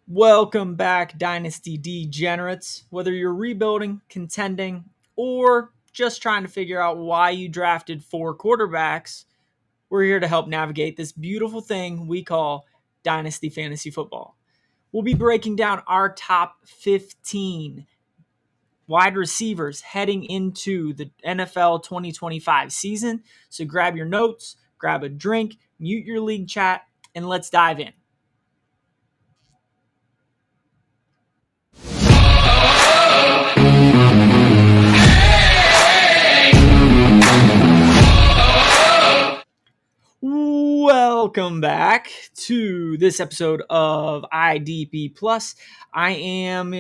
Welcome back, Dynasty degenerates. Whether you're rebuilding, contending, or just trying to figure out why you drafted four quarterbacks, we're here to help navigate this beautiful thing we call Dynasty Fantasy Football. We'll be breaking down our top 15 wide receivers heading into the NFL 2025 season. So grab your notes, grab a drink, mute your league chat, and let's dive in. Welcome back to this episode of IDP Plus. I am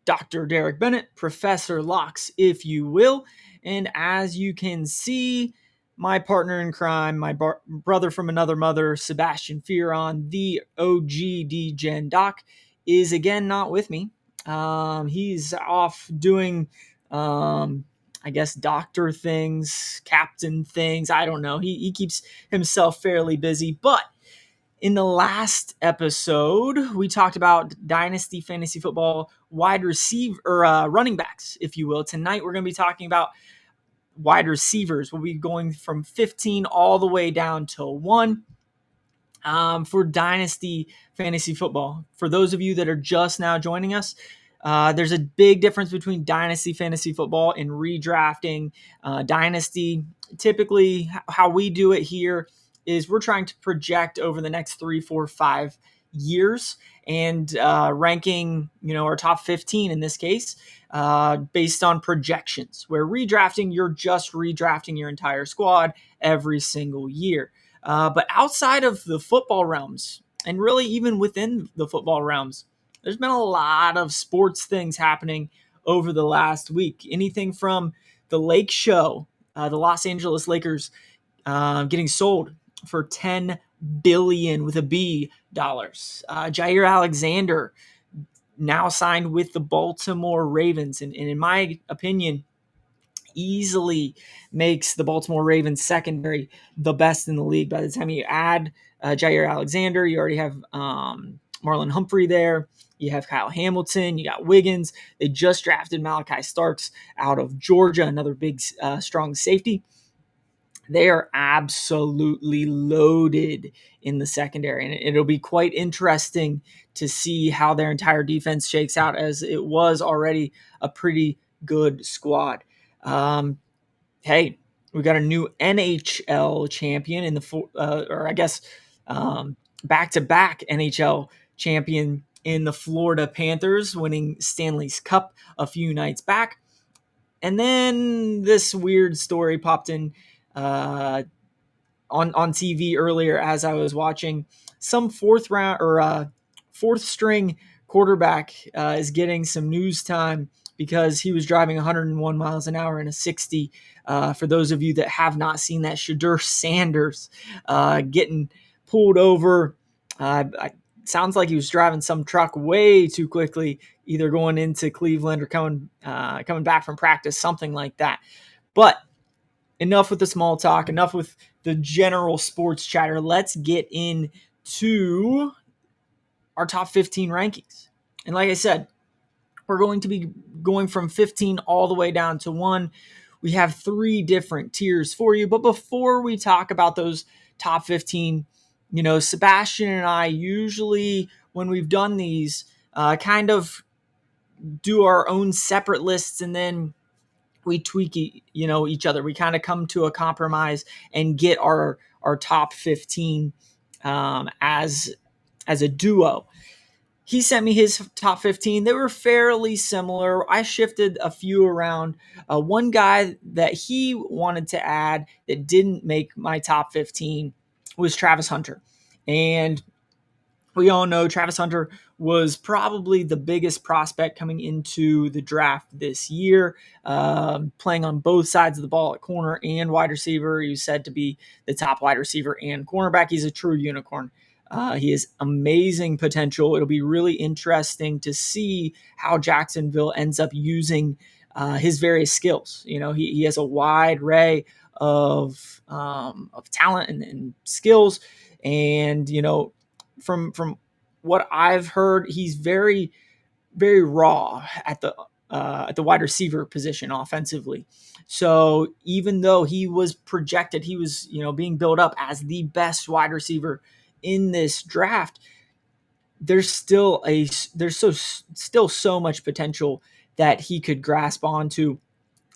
Dr. Derek Bennett, Professor Locks, if you will. And as you can see, my partner in crime, my brother from another mother, Sebastian Fearon, the OG Gen Doc, is again not with me. He's off doing I guess doctor things, captain things. I don't know. He keeps himself fairly busy. But in the last episode, we talked about Dynasty Fantasy Football wide receiver or running backs, if you will. Tonight, we're going to be talking about wide receivers. We'll be going from 15 all the way down to 1 for Dynasty Fantasy Football. For those of you that are just now joining us, there's a big difference between Dynasty Fantasy Football and redrafting. Dynasty, typically how we do it here is we're trying to project over the next 3, 4, 5 years and ranking, our top 15 in this case, based on projections. Where redrafting, you're just redrafting your entire squad every single year. But outside of the football realms, and really even within the football realms, there's been a lot of sports things happening over the last week. Anything from the Lake Show, the Los Angeles Lakers getting sold for $10 billion with a B dollars. Jair Alexander now signed with the Baltimore Ravens, and in my opinion, easily makes the Baltimore Ravens secondary the best in the league. By the time you add Jair Alexander, you already have Marlon Humphrey there. You have Kyle Hamilton. You got Wiggins. They just drafted Malachi Starks out of Georgia, another big, strong safety. They are absolutely loaded in the secondary, and it'll be quite interesting to see how their entire defense shakes out, as it was already a pretty good squad. Hey, we got a new NHL champion in back-to-back NHL champion in the Florida Panthers, winning Stanley's Cup a few nights back. And then this weird story popped in on TV earlier as I was watching. Some fourth string quarterback is getting some news time because he was driving 101 miles an hour in a 60. For those of you that have not seen that, Shedeur Sanders getting pulled over. Sounds like he was driving some truck way too quickly, either going into Cleveland or coming back from practice, something like that. But enough with the small talk, enough with the general sports chatter. Let's get into our top 15 rankings. And like I said, we're going to be going from 15 all the way down to 1. We have 3 different tiers for you. But before we talk about those top 15, Sebastian and I usually, when we've done these, kind of do our own separate lists, and then we tweak each other. We kind of come to a compromise and get our top 15 as a duo. He sent me his top 15. They were fairly similar. I shifted a few around. One guy that he wanted to add that didn't make my top 15 was Travis Hunter. And we all know Travis Hunter was probably the biggest prospect coming into the draft this year, playing on both sides of the ball at corner and wide receiver. He was said to be the top wide receiver and cornerback. He's a true unicorn. He has amazing potential. It'll be really interesting to see how Jacksonville ends up using his various skills. He has a wide array of talent and skills, and from what I've heard, he's very, very raw at the wide receiver position offensively. So even though he was projected, he was being built up as the best wide receiver in this draft, still so much potential that he could grasp onto.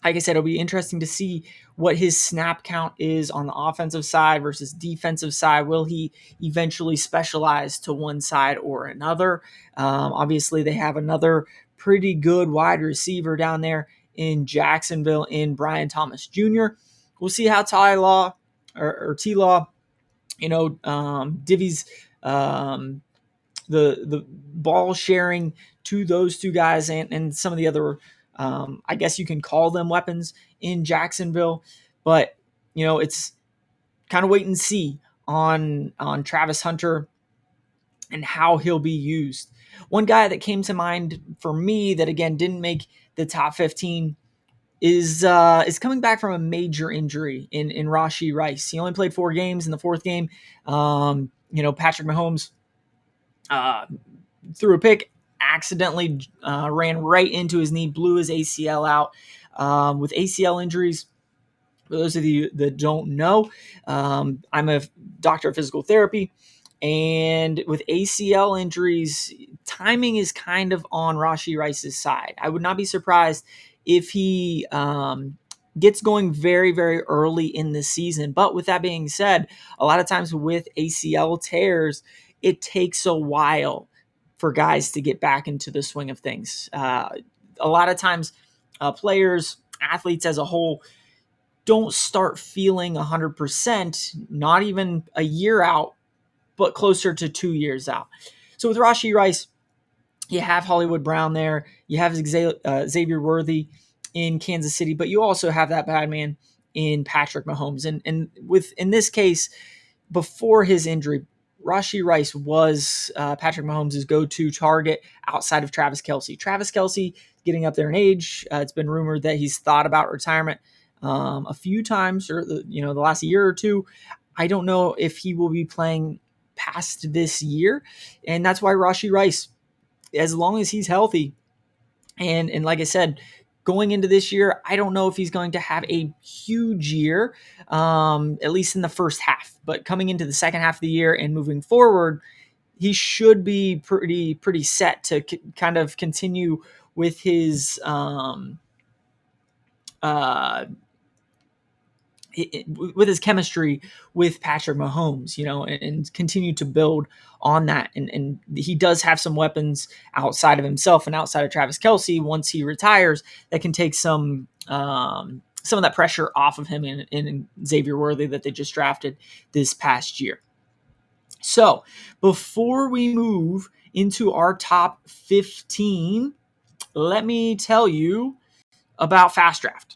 Like I said, it'll be interesting to see what his snap count is on the offensive side versus defensive side. Will he eventually specialize to one side or another? Obviously, they have another pretty good wide receiver down there in Jacksonville in Brian Thomas Jr. We'll see how T-Law, divvies the ball sharing to those two guys and some of the other, I guess you can call them weapons in Jacksonville. But, it's kind of wait and see on Travis Hunter and how he'll be used. One guy that came to mind for me that, again, didn't make the top 15 is coming back from a major injury in Rashee Rice. He only played 4 games. In the 4th game, Patrick Mahomes threw a pick, accidentally ran right into his knee, blew his ACL out. With ACL injuries, for those of you that don't know, I'm a doctor of physical therapy, and with ACL injuries, timing is kind of on Rashee Rice's side. I would not be surprised if he gets going very, very early in the season. But with that being said, a lot of times with ACL tears, it takes a while for guys to get back into the swing of things. A lot of times, players, athletes as a whole, don't start feeling 100%, not even a year out, but closer to 2 years out. So with Rashee Rice, you have Hollywood Brown there. You have Xavier Worthy in Kansas City, but you also have that bad man in Patrick Mahomes. And in this case, before his injury, Rashee Rice was Patrick Mahomes' go-to target outside of Travis Kelce. Travis Kelce getting up there in age. It's been rumored that he's thought about retirement a few times, or the last year or two. I don't know if he will be playing past this year, and that's why Rashee Rice, as long as he's healthy, and like I said, going into this year, I don't know if he's going to have a huge year, at least in the first half. But coming into the second half of the year and moving forward, he should be pretty set to kind of continue with his with his chemistry with Patrick Mahomes, and continue to build on that. And he does have some weapons outside of himself and outside of Travis Kelce once he retires that can take some of that pressure off of him in Xavier Worthy that they just drafted this past year. So before we move into our top 15, let me tell you about Fast Draft.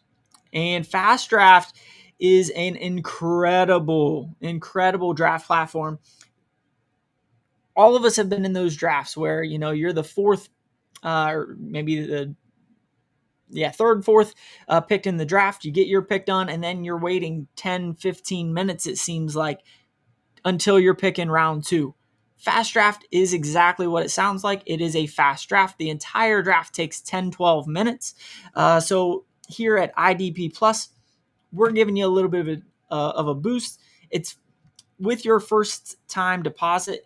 And Fast Draft is an incredible draft platform. All of us have been in those drafts where, you're the fourth, or maybe the third, fourth picked in the draft. You get your pick done, and then you're waiting 10, 15 minutes, it seems like, until you're picking round 2. Fast Draft is exactly what it sounds like. It is a fast draft. The entire draft takes 10, 12 minutes. So here at IDP Plus, we're giving you a little bit of a boost. It's with your first time deposit.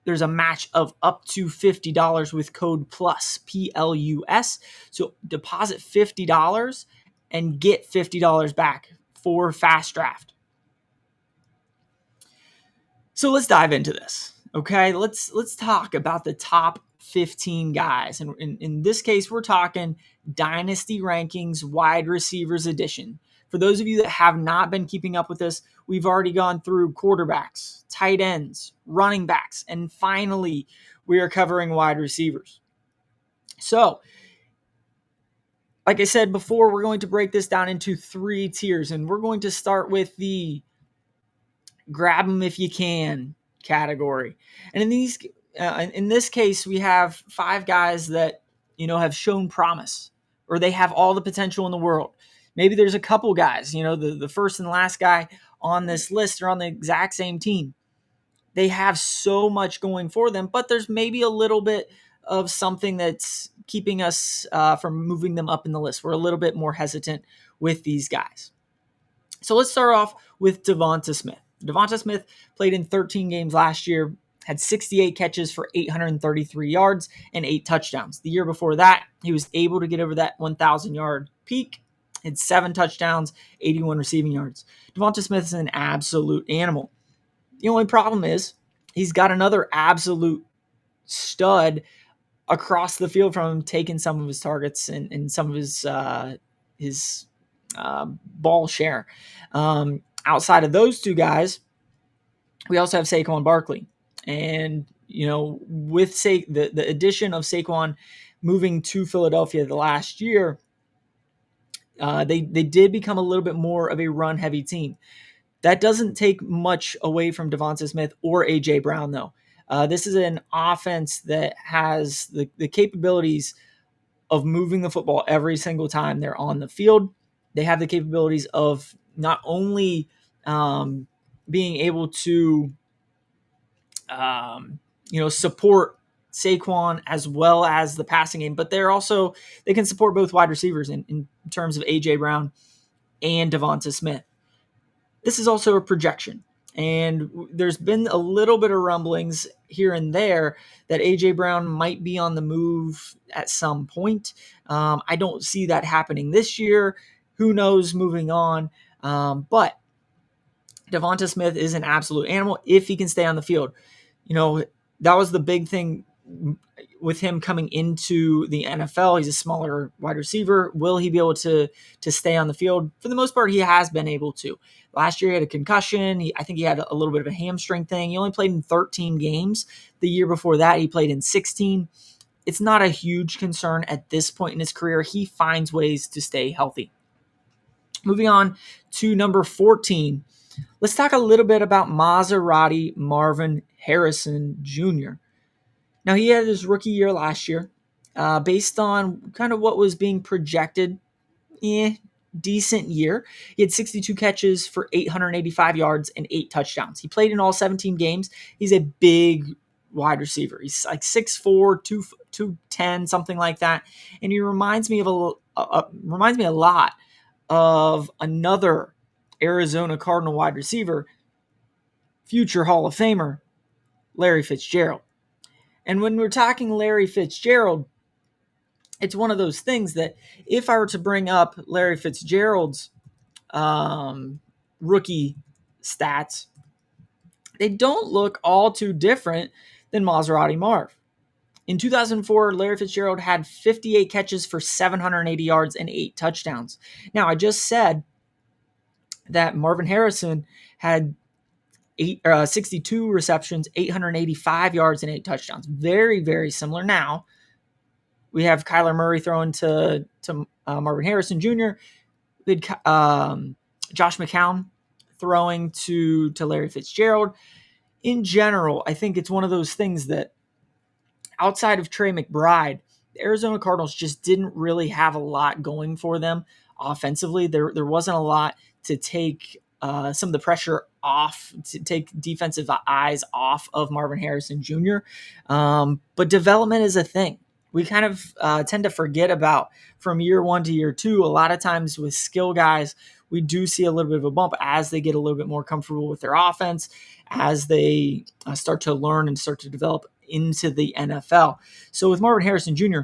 There's a match of up to $50 with code PLUS, PLUS. So deposit $50 and get $50 back for Fast Draft. So let's dive into this. Okay, let's talk about the top 15 guys. And in this case, we're talking Dynasty Rankings Wide Receivers Edition. For those of you that have not been keeping up with this, we've already gone through quarterbacks, tight ends, running backs, and finally, we are covering wide receivers. So, like I said before, we're going to break this down into 3 tiers, and we're going to start with the grab them if you can category. And in this case, we have 5 guys that have shown promise, or they have all the potential in the world. Maybe there's a couple guys, the first and last guy on this list are on the exact same team. they have so much going for them, but there's maybe a little bit of something that's keeping us from moving them up in the list. We're a little bit more hesitant with these guys. So let's start off with Devonta Smith. Devonta Smith played in 13 games last year, had 68 catches for 833 yards and 8 touchdowns. The year before that, he was able to get over that 1,000-yard peak, had 7 touchdowns, 81 receiving yards. Devonta Smith is an absolute animal. The only problem is he's got another absolute stud across the field from him, taking some of his targets and some of his ball share. Outside of those two guys, we also have Saquon Barkley. And, with the addition of Saquon moving to Philadelphia the last year, they did become a little bit more of a run-heavy team. That doesn't take much away from Devonta Smith or A.J. Brown, though. This is an offense that has the capabilities of moving the football every single time they're on the field. They have the capabilities of not only being able to, support Saquon as well as the passing game, but they can support both wide receivers in terms of A.J. Brown and Devonta Smith. This is also a projection, and there's been a little bit of rumblings here and there that A.J. Brown might be on the move at some point. I don't see that happening this year. Who knows moving on? But Devonta Smith is an absolute animal if he can stay on the field. That was the big thing with him coming into the NFL. He's a smaller wide receiver. Will he be able to stay on the field? For the most part, he has been able to. Last year, he had a concussion. I think he had a little bit of a hamstring thing. He only played in 13 games. The year before that, he played in 16. It's not a huge concern at this point in his career. He finds ways to stay healthy. Moving on to number 14, let's talk a little bit about Maserati Marvin Harrison Jr. Now, he had his rookie year last year. Based on kind of what was being projected, decent year. He had 62 catches for 885 yards and 8 touchdowns. He played in all 17 games. He's a big wide receiver. He's like 6'4", 210, something like that. And he reminds me a lot of another Arizona Cardinal wide receiver, future Hall of Famer, Larry Fitzgerald. And when we're talking Larry Fitzgerald, it's one of those things that if I were to bring up Larry Fitzgerald's rookie stats, they don't look all too different than Maserati Marv. In 2004, Larry Fitzgerald had 58 catches for 780 yards and 8 touchdowns. Now, I just said that Marvin Harrison had 62 receptions, 885 yards, and 8 touchdowns. Very, very similar. Now, we have Kyler Murray throwing to Marvin Harrison Jr. We had Josh McCown throwing to Larry Fitzgerald. In general, I think it's one of those things that outside of Trey McBride, the Arizona Cardinals just didn't really have a lot going for them offensively. There wasn't a lot to take some of the pressure off, to take defensive eyes off of Marvin Harrison Jr. But development is a thing. We kind of tend to forget about from year 1 to year 2. A lot of times with skill guys, we do see a little bit of a bump as they get a little bit more comfortable with their offense, as they start to learn and start to develop into the NFL. So with Marvin Harrison Jr.,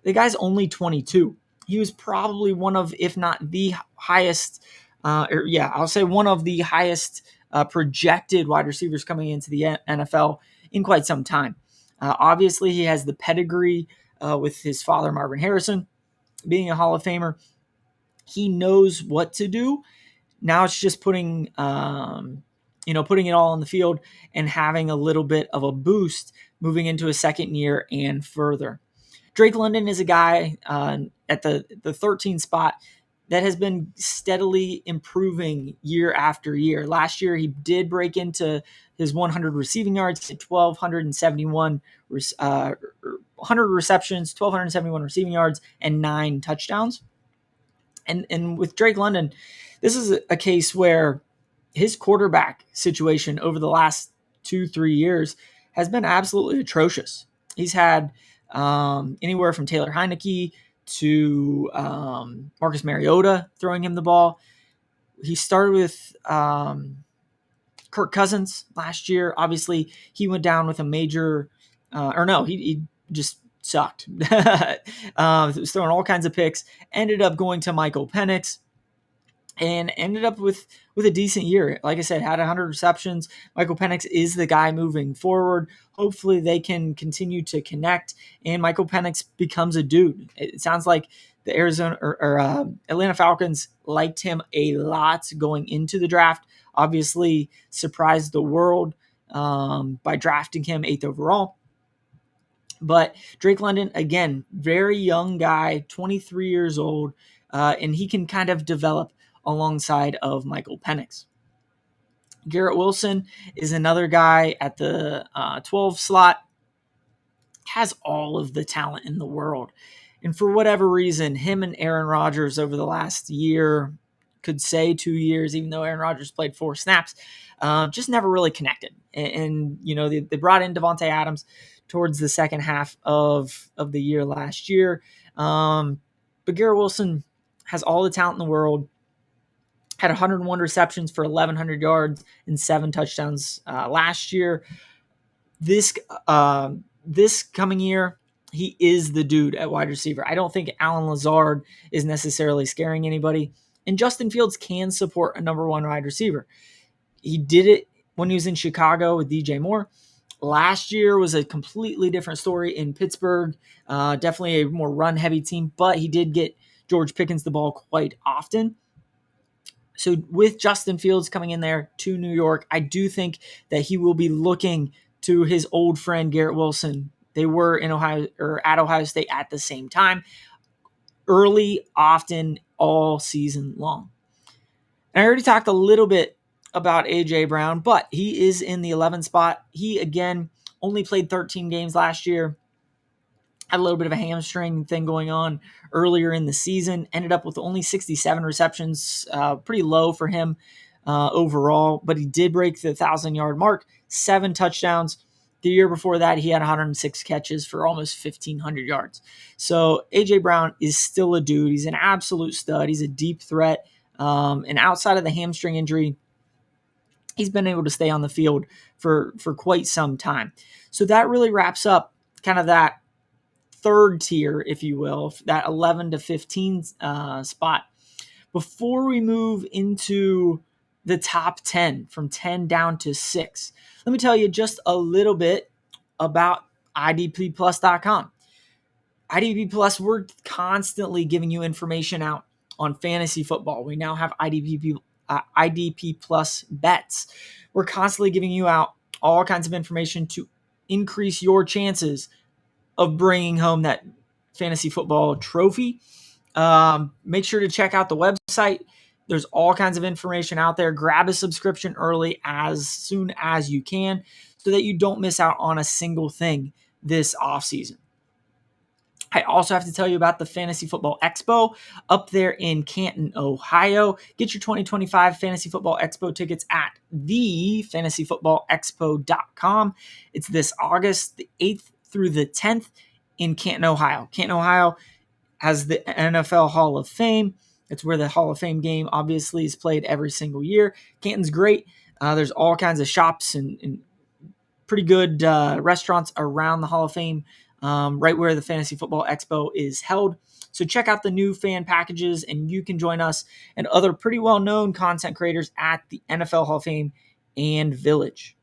the guy's only 22. He was probably one of, if not the highest, I'll say one of the highest projected wide receivers coming into the NFL in quite some time. Obviously, he has the pedigree with his father, Marvin Harrison, being a Hall of Famer. He knows what to do. Now it's just putting it all on the field and having a little bit of a boost moving into a second year and further. Drake London is a guy at the 13 spot that has been steadily improving year after year. Last year, he did break into his 100 receiving yards, 1,271 100 receptions, 1,271 receiving yards, and 9 touchdowns. And with Drake London, this is a case where his quarterback situation over the last 2-3 years has been absolutely atrocious. He's had anywhere from Taylor Heineke to Marcus Mariota throwing him the ball. He started with Kirk Cousins last year. Obviously, he went down with a major, he just sucked. Was throwing all kinds of picks. Ended up going to Michael Penix and ended up with a decent year. Like I said, had 100 receptions. Michael Penix is the guy moving forward. Hopefully they can continue to connect and Michael Penix becomes a dude. It sounds like the Atlanta Falcons liked him a lot going into the draft. Obviously surprised the world by drafting him 8th overall. But Drake London, again, very young guy, 23 years old, and he can kind of develop alongside of Michael Penix. Garrett Wilson is another guy at the 12 slot, has all of the talent in the world. And for whatever reason, him and Aaron Rodgers over the last year, could say 2 years, even though Aaron Rodgers played 4 snaps, just never really connected. And they brought in Devontae Adams towards the second half of the year last year. But Garrett Wilson has all the talent in the world, had 101 receptions for 1,100 yards and 7 touchdowns last year. This coming year, he is the dude at wide receiver. I don't think Allen Lazard is necessarily scaring anybody. And Justin Fields can support a number 1 wide receiver. He did it when he was in Chicago with JaMarr. Last year was a completely different story in Pittsburgh. Definitely a more run-heavy team, but he did get George Pickens the ball quite often. So with Justin Fields coming in there to New York, I do think that he will be looking to his old friend Garrett Wilson. They were in at Ohio State at the same time, early, often, all season long. And I already talked a little bit about A.J. Brown, but he is in the 11 spot. He, again, only played 13 games last year. Had a little bit of a hamstring thing going on earlier in the season. Ended up with only 67 receptions, pretty low for him overall, but he did break the 1,000-yard mark, 7 touchdowns. The year before that, he had 106 catches for almost 1,500 yards. So A.J. Brown is still a dude. He's an absolute stud. He's a deep threat. And outside of the hamstring injury, he's been able to stay on the field for quite some time. So that really wraps up kind of that third tier, if you will, that 11 to 15 spot. Before we move into the top 10, from 10 down to 6, let me tell you just a little bit about idpplus.com. IDP Plus, we're constantly giving you information out on fantasy football. We now have IDP Plus bets. We're constantly giving you out all kinds of information to increase your chances of bringing home that fantasy football trophy. Make sure to check out the website. There's all kinds of information out there. Grab a subscription early as soon as you can so that you don't miss out on a single thing this offseason. I also have to tell you about the Fantasy Football Expo up there in Canton, Ohio. Get your 2025 Fantasy Football Expo tickets at thefantasyfootballexpo.com. It's this August the 8th through the 10th in Canton, Ohio. Canton, Ohio has the NFL Hall of Fame. It's where the Hall of Fame game obviously is played every single year. Canton's great. There's all kinds of shops and pretty good restaurants around the Hall of Fame, right where the Fantasy Football Expo is held. So check out the new fan packages, and you can join us and other pretty well-known content creators at the NFL Hall of Fame and Village.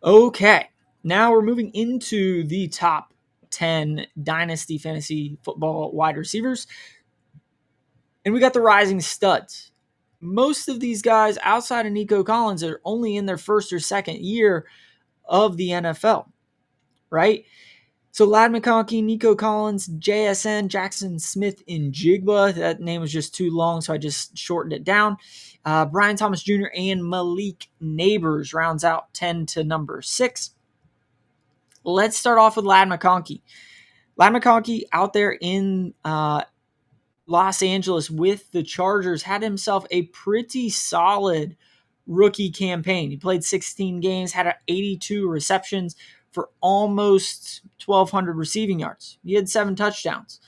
Okay, now we're moving into the top 10 Dynasty Fantasy Football wide receivers. And we got the rising studs. Most of these guys outside of Nico Collins are only in their first or second year of the NFL, right? So Ladd McConkey, Nico Collins, JSN, Jackson Smith, and Jigba. That name was just too long, so I just shortened it down. Brian Thomas Jr. and Malik Neighbors rounds out 10 to number 6. Let's start off with Ladd McConkey. Ladd McConkey out there in Los Angeles with the Chargers had himself a pretty solid rookie campaign. He played 16 games, had 82 receptions for almost 1,200 receiving yards. He had 7 touchdowns.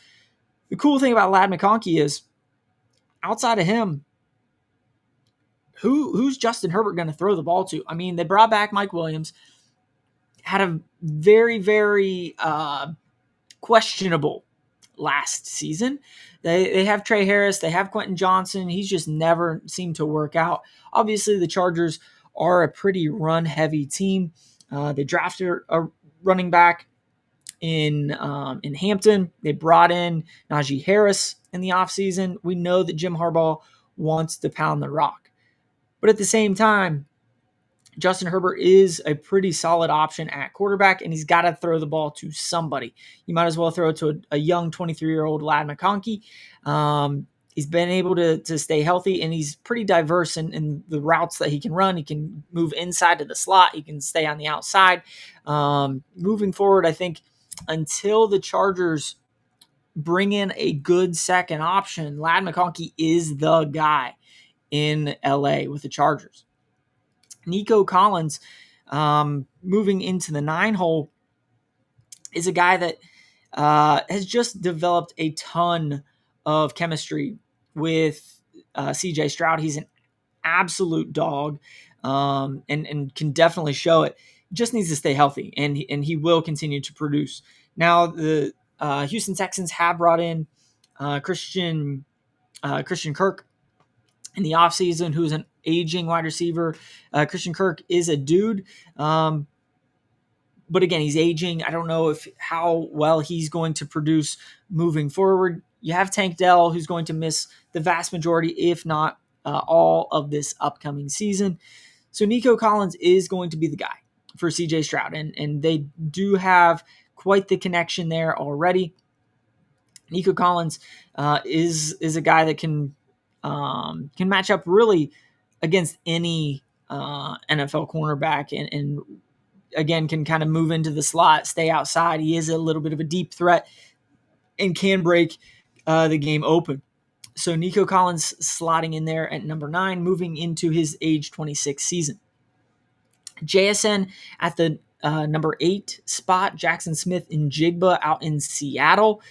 The cool thing about Ladd McConkey is, outside of him, who's Justin Herbert going to throw the ball to? I mean, they brought back Mike Williams, had a very, very questionable last season. They have Trey Harris, they have Quentin Johnson. He's just never seemed to work out. Obviously, the Chargers are a pretty run-heavy team. They drafted a running back in Hampton. They brought in Najee Harris in the offseason. We know that Jim Harbaugh wants to pound the rock. But at the same time, Justin Herbert is a pretty solid option at quarterback, and he's got to throw the ball to somebody. You might as well throw it to a young 23-year-old Ladd McConkey. He's been able to stay healthy, and he's pretty diverse in the routes that he can run. He can move inside to the slot. He can stay on the outside. Moving forward, I think until the Chargers bring in a good second option, Ladd McConkey is the guy in LA with the Chargers. Nico Collins, moving into the 9 hole, is a guy that has just developed a ton of chemistry with CJ Stroud. He's an absolute dog, and can definitely show it. Just needs to stay healthy, and he will continue to produce. Now, the Houston Texans have brought in Christian Kirk in the offseason, who's an aging wide receiver. Christian Kirk is a dude, but again, he's aging. I don't know how well he's going to produce moving forward. You have Tank Dell, who's going to miss the vast majority, if not all, of this upcoming season. So Nico Collins is going to be the guy for CJ Stroud, and they do have quite the connection there already. Nico Collins is a guy that can match up really against any NFL cornerback, and again can kind of move into the slot, stay outside. He is a little bit of a deep threat and can break the game open. So Nico Collins slotting in there at number 9, moving into his age 26 season. JSN at the number 8 spot, Jackson Smith-Njigba out in Seattle.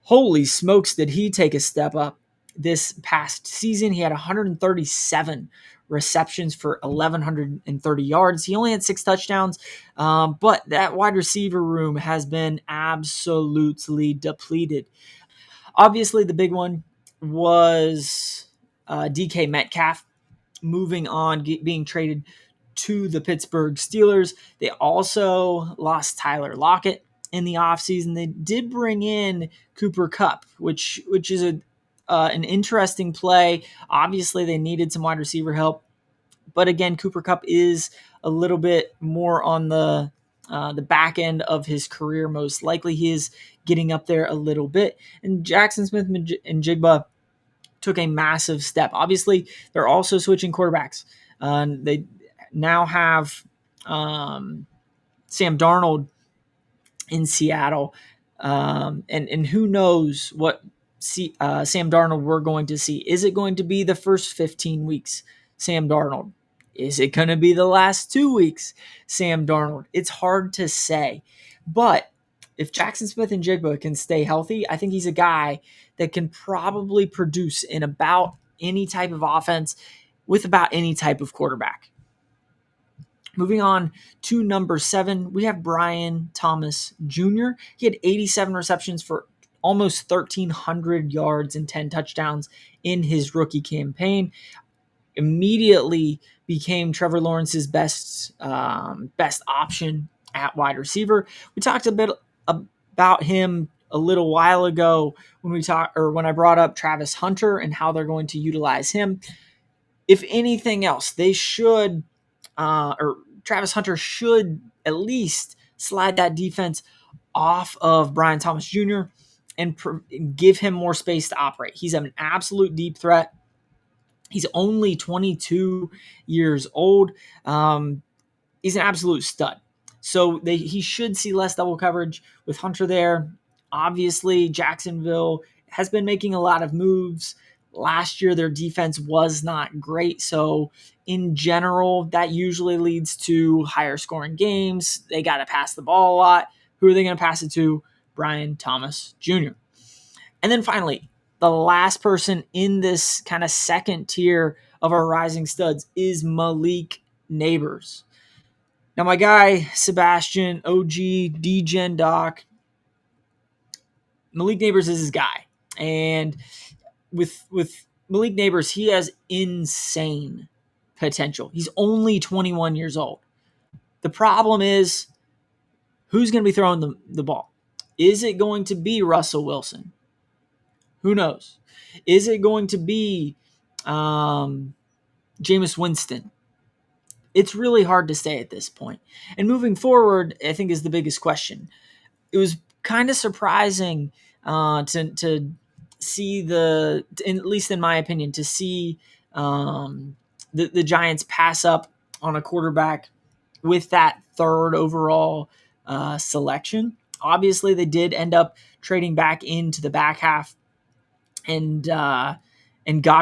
Holy smokes, did he take a step up this past season. He had 137 receptions for 1,130 yards. He only had 6 touchdowns, but that wide receiver room has been absolutely depleted. Obviously, the big one was DK Metcalf moving on, being traded to the Pittsburgh Steelers. They also lost Tyler Lockett in the offseason. They did bring in Cooper Kupp, which is an interesting play. Obviously, they needed some wide receiver help. But again, Cooper Kupp is a little bit more on the back end of his career. Most likely, he is getting up there a little bit. And Jackson Smith-Njigba took a massive step. Obviously, they're also switching quarterbacks. They now have Sam Darnold in Seattle. And who knows what Sam Darnold we're going to see. Is it going to be the first 15 weeks, Sam Darnold? Is it going to be the last 2 weeks, Sam Darnold? It's hard to say. But if Jackson Smith-Njigba can stay healthy, I think he's a guy that can probably produce in about any type of offense with about any type of quarterback. Moving on to number 7, we have Brian Thomas Jr. He had 87 receptions for almost 1,300 yards and 10 touchdowns in his rookie campaign. Immediately became Trevor Lawrence's best option at wide receiver. We talked a bit about him a little while ago when I brought up Travis Hunter and how they're going to utilize him. If anything else, they should or Travis Hunter should at least slide that defense off of Brian Thomas Jr. and give him more space to operate. He's an absolute deep threat. He's only 22 years old. He's an absolute stud. So he should see less double coverage with Hunter there. Obviously, Jacksonville has been making a lot of moves Last year, their defense was not great. So in general, that usually leads to higher scoring games. They got to pass the ball a lot. Who are they going to pass it to? Brian Thomas Jr. And then finally, the last person in this kind of second tier of our rising studs is Malik Neighbors. Now, my guy, Sebastian, OG, DGen Doc, Malik Neighbors is his guy. And with Malik Neighbors, he has insane potential. He's only 21 years old. The problem is, who's going to be throwing the ball? Is it going to be Russell Wilson? Who knows? Is it going to be Jameis Winston? It's really hard to say at this point. And moving forward, I think is the biggest question. It was kind of surprising to see at least in my opinion, to see the Giants pass up on a quarterback with that third overall selection. Obviously, they did end up trading back into the back half and got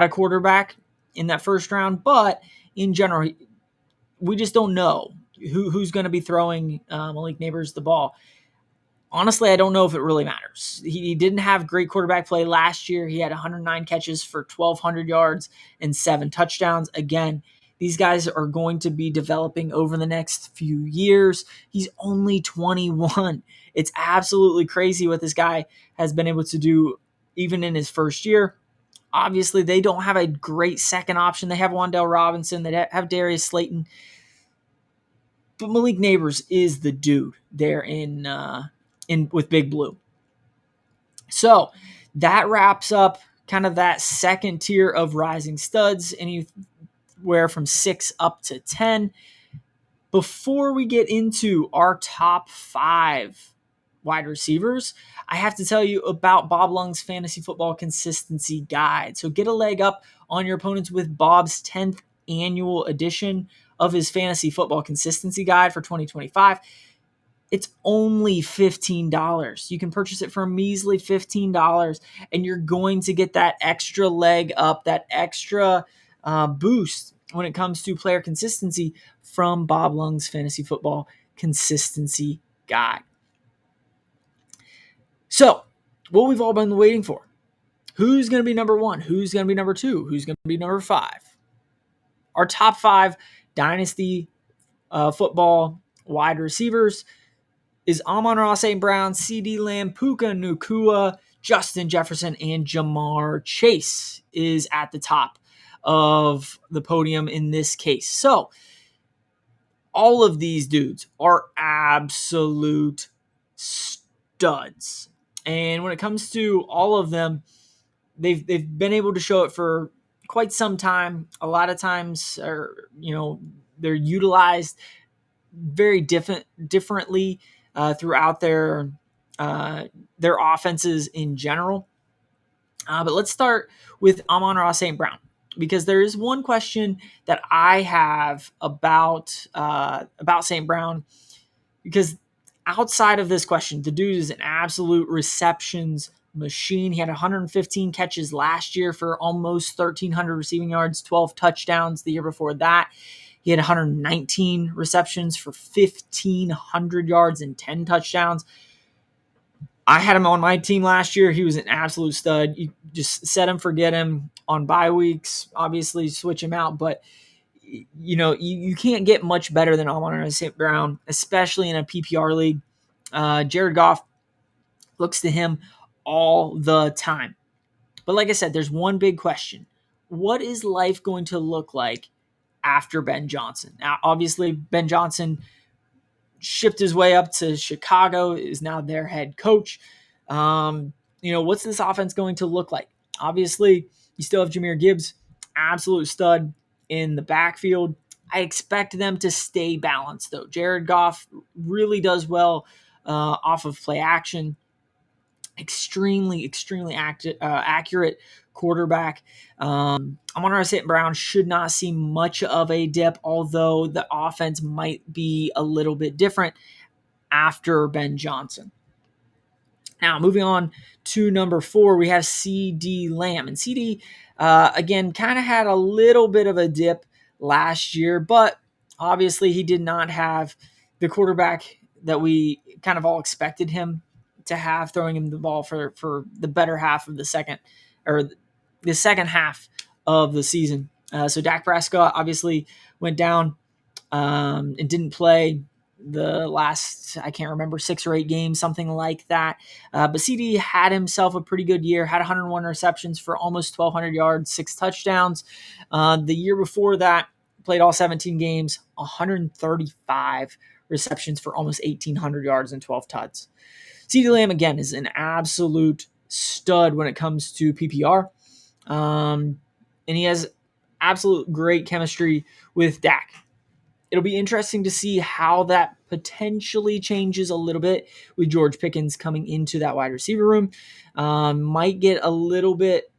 a quarterback in that first round. But in general, we just don't know who's going to be throwing Malik Neighbors the ball. Honestly, I don't know if it really matters. He didn't have great quarterback play last year. He had 109 catches for 1,200 yards and 7 touchdowns. Again, these guys are going to be developing over the next few years. He's only 21. It's absolutely crazy what this guy has been able to do even in his first year. Obviously, they don't have a great second option. They have Wan'Dale Robinson. They have Darius Slayton. But Malik Neighbors is the dude there in with Big Blue. So that wraps up kind of that second tier of rising studs, anywhere from 6 up to 10. Before we get into our top 5 wide receivers, I have to tell you about Bob Lung's Fantasy Football Consistency Guide. So get a leg up on your opponents with Bob's 10th annual edition of his Fantasy Football Consistency Guide for 2025. It's only $15. You can purchase it for a measly $15, and you're going to get that extra leg up, that extra boost when it comes to player consistency from Bob Lung's Fantasy Football Consistency Guide. So, what we've all been waiting for. Who's going to be number 1? Who's going to be number 2? Who's going to be number 5? Our top 5 Dynasty football wide receivers is Amon-Ra St. Brown, CeeDee Lamb, Puka Nacua, Justin Jefferson, and JaMarr Chase is at the top of the podium in this case. So, all of these dudes are absolute studs. And when it comes to all of them, they've been able to show it for quite some time. A lot of times, they're utilized very differently throughout their offenses in general. But let's start with Amon-Ra St. Brown, because there is one question that I have about St. Brown, because outside of this question, the dude is an absolute receptions machine. He had 115 catches last year for almost 1,300 receiving yards, 12 touchdowns the year before that. He had 119 receptions for 1,500 yards and 10 touchdowns. I had him on my team last year. He was an absolute stud. You just set him, forget him on bye weeks. Obviously, switch him out. But, you can't get much better than Amon-Ra St. Brown, especially in a PPR league. Jared Goff looks to him all the time. But like I said, there's one big question. What is life going to look like after Ben Johnson? Now, obviously, Ben Johnson shipped his way up to Chicago, is now their head coach. What's this offense going to look like? Obviously, you still have Jahmyr Gibbs, absolute stud in the backfield. I expect them to stay balanced, though. Jared Goff really does well off of play action. Extremely accurate quarterback. Amon-Ra St. Brown should not see much of a dip, although the offense might be a little bit different after Ben Johnson. Now, moving on to number 4, we have CD Lamb. And CD, again, kind of had a little bit of a dip last year, but obviously he did not have the quarterback that we kind of all expected him to have, throwing him the ball for the better half of the second half of the season. So Dak Prescott obviously went down and didn't play the last, I can't remember, 6 or 8 games, something like that. But CD had himself a pretty good year, had 101 receptions for almost 1,200 yards, 6 touchdowns. The year before that, played all 17 games, 135 receptions for almost 1,800 yards and 12 tuds. CD Lamb, again, is an absolute stud when it comes to PPR. And he has absolute great chemistry with Dak. It'll be interesting to see how that potentially changes a little bit with George Pickens coming into that wide receiver room. Might get a little bit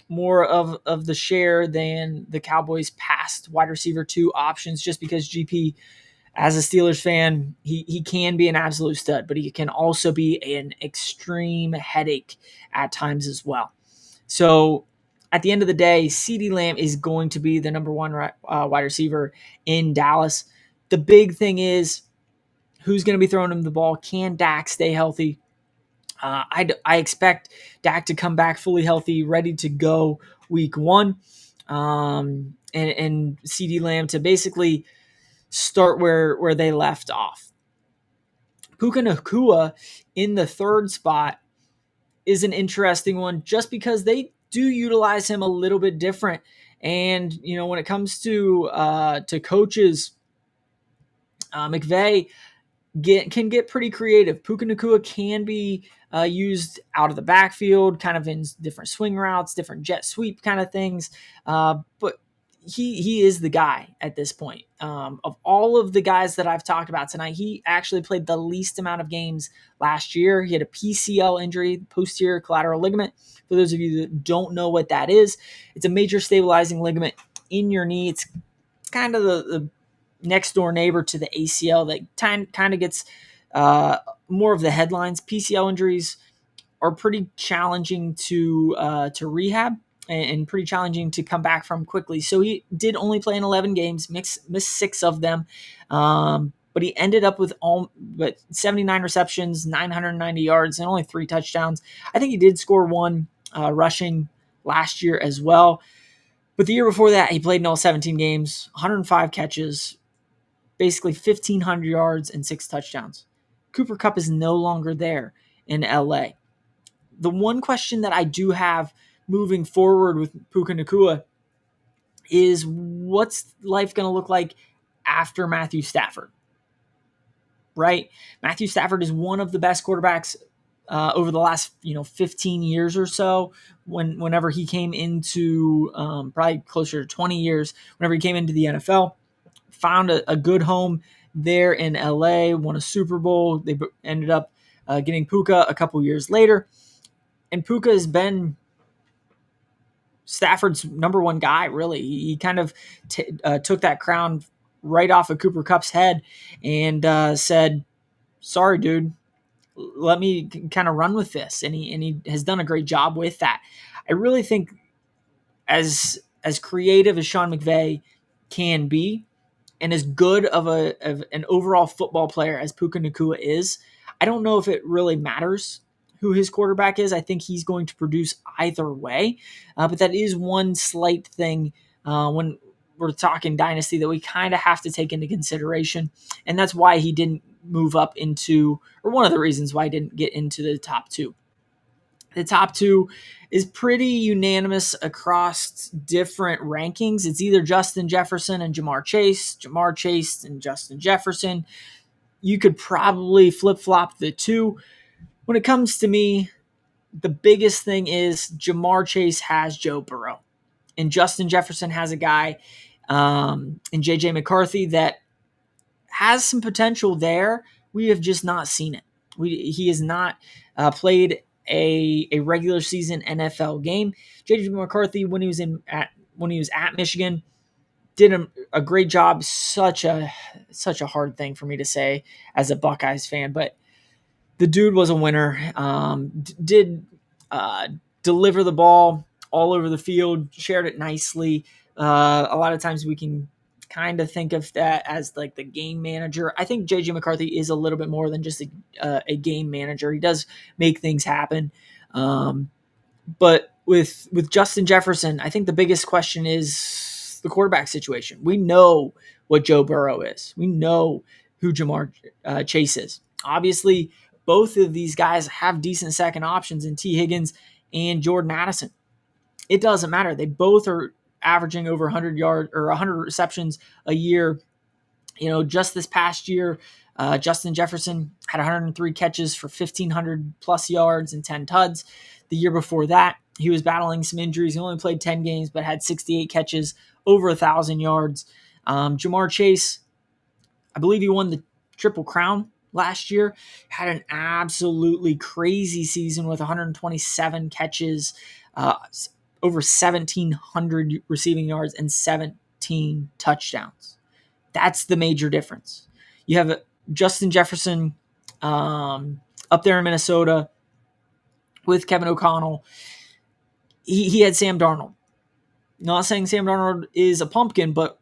more of the share than the Cowboys' past wide receiver 2 options, just because GP, as a Steelers fan, he can be an absolute stud, but he can also be an extreme headache at times as well. So at the end of the day, CD Lamb is going to be the number 1 wide receiver in Dallas. The big thing is who's going to be throwing him the ball. Can Dak stay healthy? I expect Dak to come back fully healthy, ready to go week 1, and CD Lamb to basically start where they left off. Puka Nacua in the 3rd spot is an interesting one just because they do utilize him a little bit different. And, when it comes to coaches, McVay can get pretty creative. Puka Nacua can be used out of the backfield, kind of in different swing routes, different jet sweep kind of things. But he is the guy at this point. Of all of the guys that I've talked about tonight, he actually played the least amount of games last year. He had a PCL injury, posterior collateral ligament. For those of you that don't know what that is, it's a major stabilizing ligament in your knee. It's kind of the next door neighbor to the ACL that kind of gets more of the headlines. PCL injuries are pretty challenging to rehab and pretty challenging to come back from quickly. So he did only play in 11 games, missed 6 of them, but he ended up with 79 receptions, 990 yards, and only 3 touchdowns. I think he did score 1 rushing last year as well. But the year before that, he played in all 17 games, 105 catches, basically 1,500 yards and 6 touchdowns. Cooper Kupp is no longer there in LA. The one question that I do have moving forward with Puka Nacua is what's life going to look like after Matthew Stafford, right? Matthew Stafford is one of the best quarterbacks over the last 15 years or so. Whenever he came into probably closer to 20 years, whenever he came into the NFL, found a good home there in LA, won a Super Bowl. They ended up getting Puka a couple years later. And Puka has been Stafford's number 1 guy, really. He kind of took that crown right off of Cooper Kupp's head and said, sorry, dude, let me kind of run with this. And he has done a great job with that. I really think as creative as Sean McVay can be, and as good of an overall football player as Puka Nacua is, I don't know if it really matters who his quarterback is. I think he's going to produce either way. But that is one slight thing when we're talking Dynasty that we kind of have to take into consideration. And that's why he didn't move up into, or one of the reasons why he didn't get into the top 2. The top 2 is pretty unanimous across different rankings. It's either Justin Jefferson and JaMarr Chase and Justin Jefferson. You could probably flip-flop the 2. When it comes to me, the biggest thing is JaMarr Chase has Joe Burrow, and Justin Jefferson has a guy in J.J. McCarthy that has some potential there. We have just not seen it. He has not played a regular season NFL game. J.J. McCarthy, when he was at Michigan, did a great job. Such a hard thing for me to say as a Buckeyes fan, but The dude was a winner. Did deliver the ball all over the field, shared it nicely. A lot of times we can kind of think of that as like the game manager. I think JJ McCarthy is a little bit more than just a game manager. He does make things happen. But with Justin Jefferson, I think the biggest question is the quarterback situation. We know what Joe Burrow is. We know who JaMarr Chase is. Obviously, both of these guys have decent second options in T. Higgins and Jordan Addison. It doesn't matter. They both are averaging over 100 yards or 100 receptions a year. Just this past year, Justin Jefferson had 103 catches for 1,500 plus yards and 10 tuds. The year before that, he was battling some injuries. He only played 10 games, but had 68 catches, over 1,000 yards. JaMarr Chase, I believe he won the Triple Crown last year, had an absolutely crazy season with 127 catches, over 1,700 receiving yards, and 17 touchdowns. That's the major difference. You have Justin Jefferson up there in Minnesota with Kevin O'Connell. He had Sam Darnold. Not saying Sam Darnold is a pumpkin, but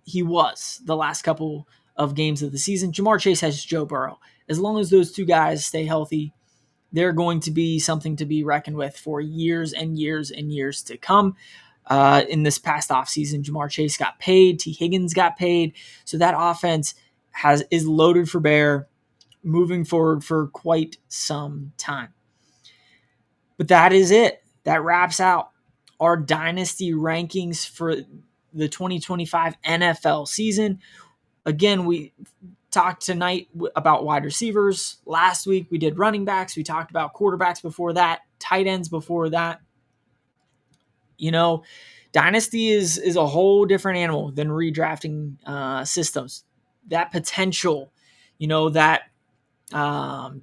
he was the last couple of games of the season. JaMarr Chase has Joe Burrow. As long as those two guys stay healthy, they're going to be something to be reckoned with for years and years and years to come. In this past offseason, JaMarr Chase got paid. T. Higgins got paid. So that offense is loaded for bear moving forward for quite some time. But that is it. That wraps out our Dynasty rankings for the 2025 NFL season. Again, we talked tonight about wide receivers. Last week, we did running backs. We talked about quarterbacks before that, tight ends before that. Dynasty is a whole different animal than redrafting systems. That potential, that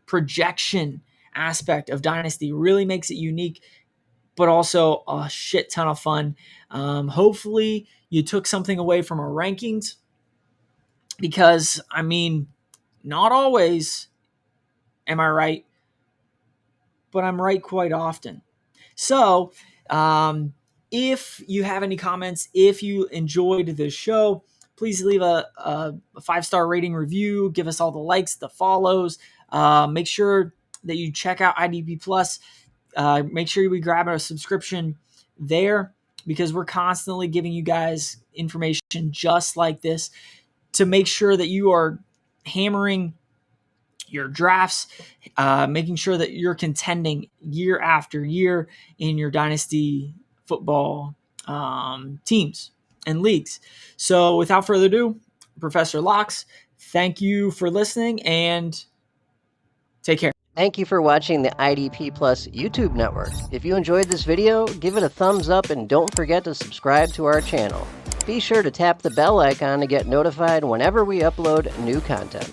projection aspect of Dynasty really makes it unique, but also a shit ton of fun. Hopefully you took something away from our rankings because, not always am I right, but I'm right quite often. So, if you have any comments, if you enjoyed this show, please leave a 5-star rating review. Give us all the likes, the follows. Make sure that you check out IDP Plus. Make sure we grab a subscription there because we're constantly giving you guys information just like this to make sure that you are hammering your drafts, making sure that you're contending year after year in your Dynasty football teams and leagues. So without further ado, Professor Locks, thank you for listening and take care. Thank you for watching the IDP Plus YouTube network. If you enjoyed this video, give it a thumbs up and don't forget to subscribe to our channel. Be sure to tap the bell icon to get notified whenever we upload new content.